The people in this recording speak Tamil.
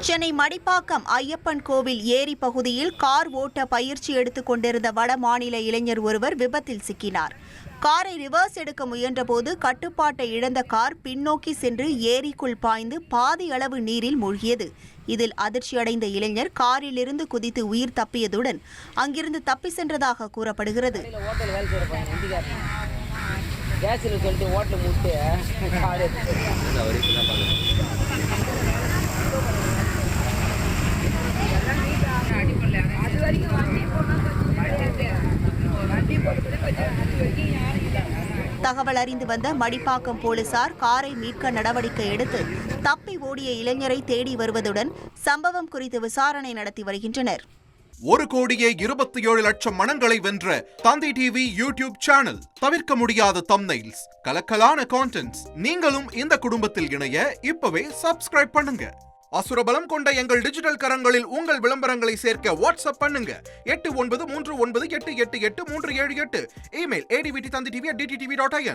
சென்னை மடிப்பாக்கம் ஐயப்பன் கோவில் ஏரி பகுதியில் கார் ஓட்ட பயிற்சி எடுத்துக் கொண்டிருந்த வட மாநில இளைஞர் ஒருவர் விபத்தில் சிக்கினார். காரை ரிவர்ஸ் எடுக்க முயன்றபோது கட்டுப்பாட்டை இழந்த கார் பின்னோக்கி சென்று ஏரிக்குள் பாய்ந்து பாதி அளவு நீரில் மூழ்கியது. இதில் அதிர்ச்சியடைந்த இளைஞர் காரிலிருந்து குதித்து உயிர் தப்பியதுடன் அங்கிருந்து தப்பி சென்றதாக கூறப்படுகிறது. தகவல் அறிந்து வந்த மடிப்பாக்கம் போலீசார் காரை மீட்க நடவடிக்கை எடுத்து தப்பி ஓடிய இளைஞரை தேடி வருவதுடன் சம்பவம் குறித்து விசாரணை நடத்தி வருகின்றனர். 1,27,00,000 மனங்களை வென்ற தந்தி டிவி யூடியூப் சேனல். தவிர்க்க முடியாத தம்ப்நெயில்ஸ், கலக்கலான கான்டென்ட்ஸ். நீங்களும் இந்த குடும்பத்தில் இணைய இப்பவே சப்ஸ்கிரைப் பண்ணுங்க. அசுரபலம் கொண்ட எங்கள் டிஜிட்டல் கரங்களில் உங்கள் விளம்பரங்களை சேர்க்க வாட்ஸ்அப் பண்ணுங்க. 8939888838. Email advtthanditv@dttv.in.